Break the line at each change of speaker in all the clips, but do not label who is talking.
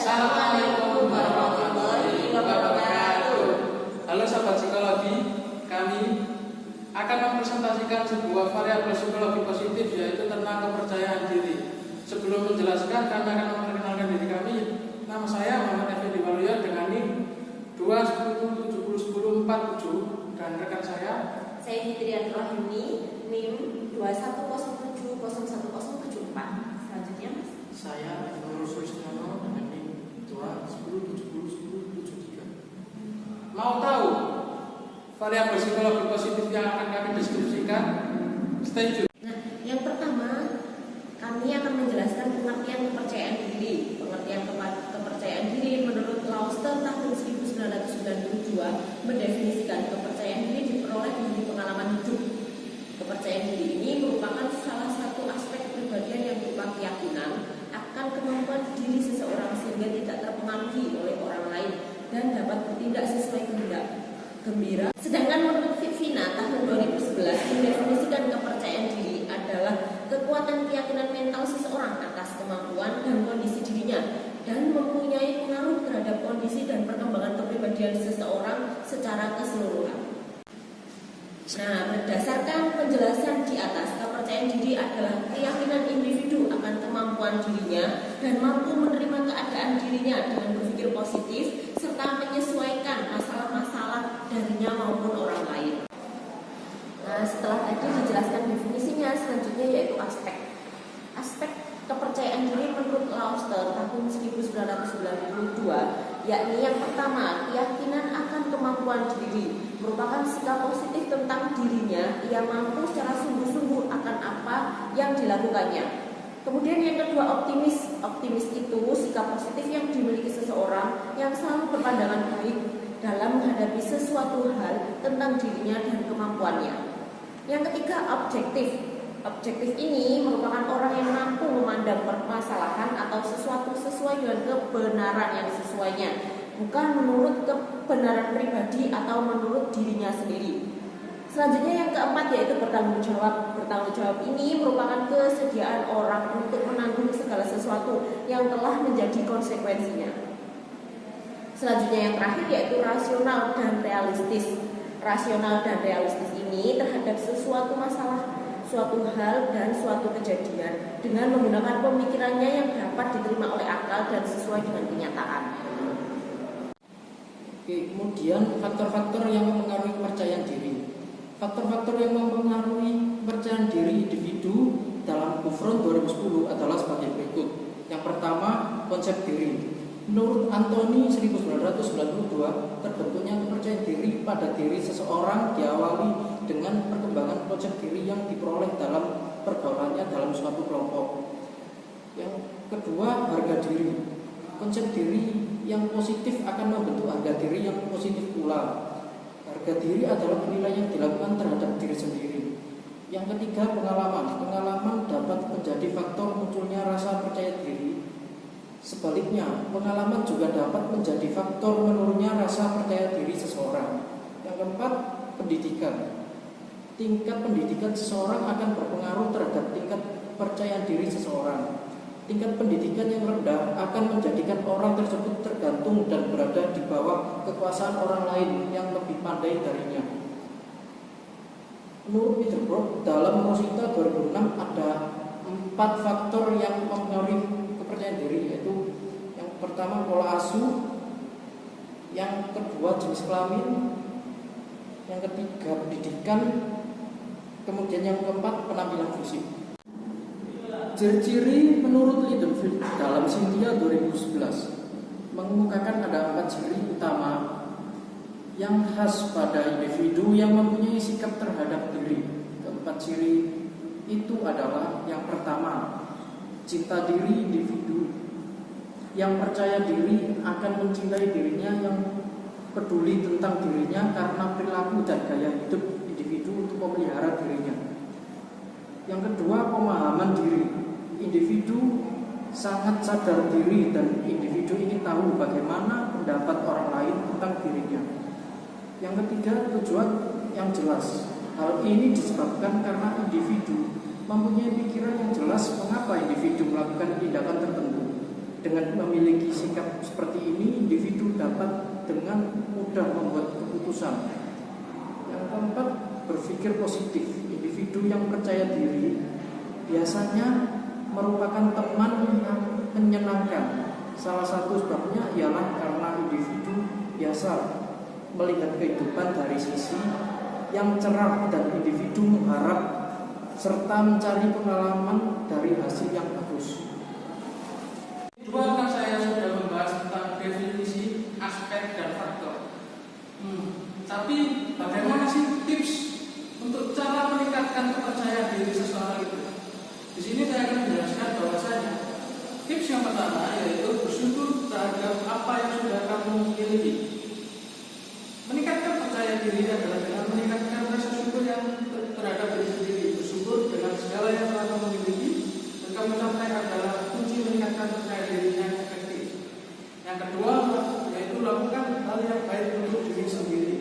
Assalamualaikum warahmatullahi wabarakatuh.
Halo sahabat psikologi, kami akan mempresentasikan sebuah variabel psikologi positif, yaitu tentang kepercayaan diri. Sebelum menjelaskan, kami akan memperkenalkan diri kami. Nama saya Muhammad Effendi Waluyo dengan NIM 210701047 dan rekan saya
Fitrian Rohini, NIM 2107011074. Selanjutnya, Mas.
Saya Nurul Sulistiono dengan NIM 210701073. Mau tahu variabel psikologi positif yang akan kami deskripsikan? Stay tune.
Nah, yang pertama, kami akan menjelaskan pengertian kepercayaan diri. Pengertian kepercayaan diri menurut Lauster tahun 1992 mendefinisikan kepercayaan diri diperoleh dari pengalaman hidup. Kepercayaan diri ini merupakan salah satu aspek kepribadian yang berupa keyakinan akan kemampuan diri seseorang sehingga tidak terpengaruhi oleh orang lain dan dapat bertindak sesuai kehendak. Gembira. Sedangkan menurut Fitvina tahun 2011 mendefinisikan kepercayaan diri adalah kekuatan keyakinan mental seseorang atas kemampuan dan kondisi dirinya dan mempunyai pengaruh terhadap kondisi dan perkembangan kepribadian seseorang secara keseluruhan. Nah, berdasarkan penjelasan di atas, kepercayaan diri adalah keyakinan individu akan kemampuan dirinya dan mampu menerima keadaan dirinya dengan berpikir positif serta menyesuaikan masalah-masalah darinya maupun orang lain. Nah, setelah tadi dijelaskan definisinya, selanjutnya yaitu aspek kepercayaan diri menurut Lauster tahun 1992, yakni yang pertama, keyakinan akan kemampuan diri merupakan sikap positif tentang dirinya, ia mampu secara sungguh-sungguh akan apa yang dilakukannya. Kemudian yang kedua, optimis. Optimis itu sikap positif yang dimiliki seseorang yang selalu berpandangan baik dalam menghadapi sesuatu hal tentang dirinya dan kemampuannya. Yang ketiga, objektif. Objektif ini merupakan orang yang mampu memandang permasalahan atau sesuatu sesuai dengan kebenaran yang sesuainya, bukan menurut kebenaran pribadi atau menurut dirinya sendiri. Selanjutnya yang keempat yaitu bertanggung jawab. Bertanggung jawab ini merupakan kesediaan orang untuk menanggung segala sesuatu yang telah menjadi konsekuensinya. Selanjutnya yang terakhir yaitu rasional dan realistis. Rasional dan realistis ini terhadap sesuatu masalah, suatu hal dan suatu kejadian dengan menggunakan pemikirannya yang dapat diterima oleh akal dan sesuai dengan kenyataan.
Oke, kemudian faktor-faktor yang mempengaruhi kepercayaan diri. Faktor-faktor yang mempengaruhi kepercayaan diri individu dalam Kufron 2010 adalah sebagai berikut. Yang pertama, konsep diri. Menurut Anthony 1992, terbentuknya kepercayaan diri pada diri seseorang diawali dengan perkembangan konsep diri yang diperoleh dalam pergaulannya dalam suatu kelompok. Yang kedua, harga diri. Konsep diri yang positif akan membentuk harga diri yang positif pula. Harga diri adalah penilaian yang dilakukan terhadap diri sendiri. Yang ketiga, pengalaman. Pengalaman dapat menjadi faktor munculnya rasa percaya diri. Sebaliknya, pengalaman juga dapat menjadi faktor menurunnya rasa percaya diri seseorang. Yang keempat, pendidikan. Tingkat pendidikan seseorang akan berpengaruh terhadap tingkat percaya diri seseorang. Tingkat pendidikan yang rendah akan menjadikan orang tersebut tergantung dan berada di bawah kekuasaan orang lain yang lebih pandai darinya. Menurut Peterbrook, dalam Rosita 2006 ada 4 faktor yang mempengaruhi kepercayaan diri, yaitu yang pertama pola asuh, yang kedua jenis kelamin, yang ketiga pendidikan, kemudian yang keempat penampilan fisik. Ciri-ciri menurut Lidenfield dalam Cynthia 2011 mengemukakan ada 4 ciri utama yang khas pada individu yang mempunyai sikap terhadap diri. Keempat ciri itu adalah yang pertama, cinta diri individu yang percaya diri akan mencintai dirinya, yang peduli tentang dirinya karena perilaku dan gaya hidup individu untuk memelihara dirinya. Yang kedua, pemahaman diri. Individu sangat sadar diri dan individu ingin tahu bagaimana pendapat orang lain tentang dirinya. Yang ketiga, tujuan yang jelas. Hal ini disebabkan karena individu mempunyai pikiran yang jelas mengapa individu melakukan tindakan tertentu Dengan memiliki sikap seperti ini, individu dapat dengan mudah membuat keputusan. Yang keempat, berpikir positif. Individu yang percaya diri biasanya merupakan teman yang menyenangkan. Salah satu sebabnya ialah karena individu biasa melihat kehidupan dari sisi yang cerah dan individu mengharap serta mencari pengalaman dari hasil yang bagus.
Dua kan saya sudah membahas tentang definisi, aspek, dan faktor. Tapi bagaimana sih tips untuk cara meningkatkan kepercayaan diri seseorang itu? Di sini saya akan menjelaskan bahwasanya tips yang pertama yaitu bersyukur terhadap apa yang sudah kamu miliki. Meningkatkan percaya diri adalah dengan meningkatkan rasa syukur yang terhadap diri sendiri. Bersyukur dengan segala yang telah kamu miliki dan kamu capai adalah kunci meningkatkan percaya diri yang efektif. Yang kedua yaitu lakukan hal yang baik untuk diri sendiri.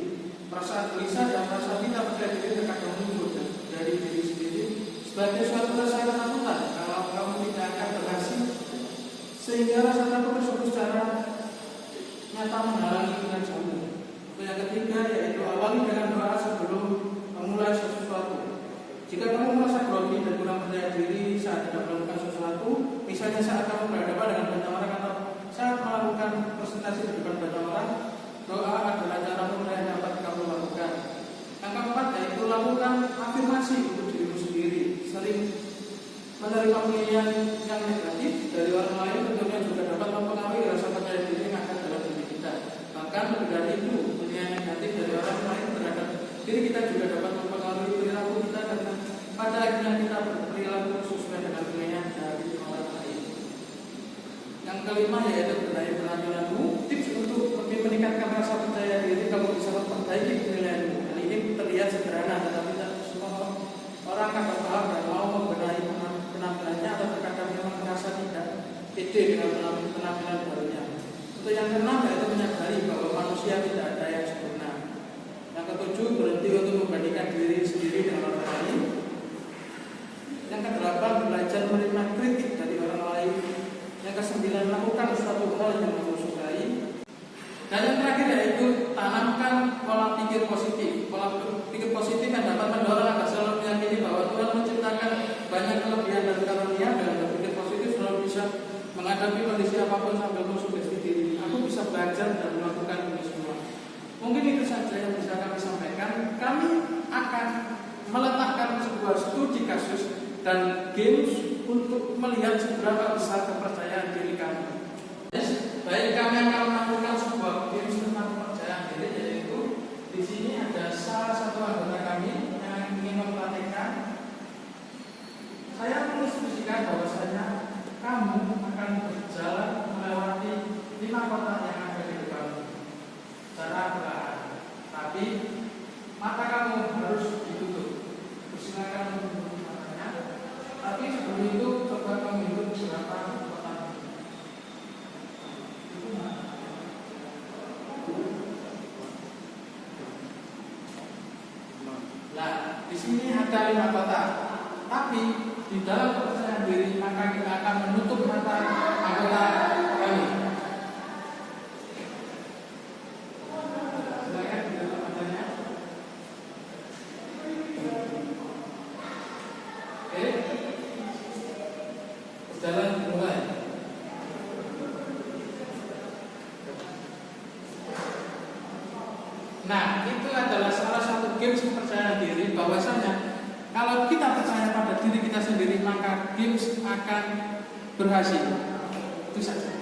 Perasaan gelisah dan rasa tidak percaya diri terkadang muncul dari diri sendiri sebagai suatu rasa ketakutan kalau kamu tidak akan berhasil, sehingga rasa takut tersebut secara nyata menghalangi kinerjamu. Yang ketiga yaitu awali dengan doa sebelum memulai sesuatu. Jika kamu merasa grogi dan kurang percaya diri saat tidak melakukan sesuatu, misalnya saat kamu berhadapan dengan banyak orang atau saat melakukan presentasi di depan banyak orang, doa adalah cara mudah yang dapat kamu lakukan. Yang keempat yaitu lakukan afirmasi untuk dirimu sendiri. Sering menerima pilihan yang negatif dari orang lain tentunya juga dapat mempengaruhi rasa percaya diri yang akan dalam diri kita. Bahkan lebih dari itu, pilihan negatif dari orang lain terhadap diri kita juga dapat mempengaruhi perilaku kita karena pada akhirnya kita berperilaku sesuai dengan pilihan dari orang lain. Yang kelima yaitu benahi penampilanmu. Tips untuk lebih meningkatkan rasa percaya diri, kamu bisa memperbaiki penilaianmu. Hal ini terlihat sederhana, tetapi tak semua orang akan paham dan mau membenahi penampilannya atau terkadang memang merasa tidak pede dengan penampilan barunya. Untuk yang keenam yaitu menyadari bahwa manusia tidak ada yang sempurna. Yang ketujuh, berhenti untuk membandingkan diri sendiri dengan orang lain. Yang kedelapan, belajar menerima kritik dari orang lain. Yang kesembilan, lakukan suatu hal yang kamu sukai. Dan yang terakhir yaitu tanamkan pola pikir positif. Pola pikir positif yang dapat mendorong agar selalu meyakini bahwa Tuhan menciptakan banyak kelebihan dan karunia. Dengan berpikir positif selalu bisa menghadapi kondisi apapun sambil mensugesti diri. Aku bisa belajar dan melakukan ini semua. Mungkin itu saja yang bisa kami sampaikan. Kami akan meletakkan sebuah studi kasus dan games untuk melihat seberapa besar kepercayaan diri kami. Baik, kami akan melakukan sebuah games tentang kepercayaan diri, yaitu di sini ada salah satu anggota kami yang ingin mempraktikkan. Saya menginstruksikan bahwasanya kamu akan berjalan melewati 5 kota yang ada di depanmu secara perlahan, tapi mata kamu harus ditutup. Silakan menutup matanya. Tapi sebelum itu coba kamu hitung berapa kota. Nah, di sini ada 5 kota. Tapi di dalam kepercayaan diri maka kita akan menutup mata anggota kami. Silakan ditutup matanya. Oke, berjalan mulai. Nah, itu adalah salah satu games kepercayaan diri, bahwasanya kalau kita percaya pada diri kita sendiri maka games akan berhasil. Itu saja.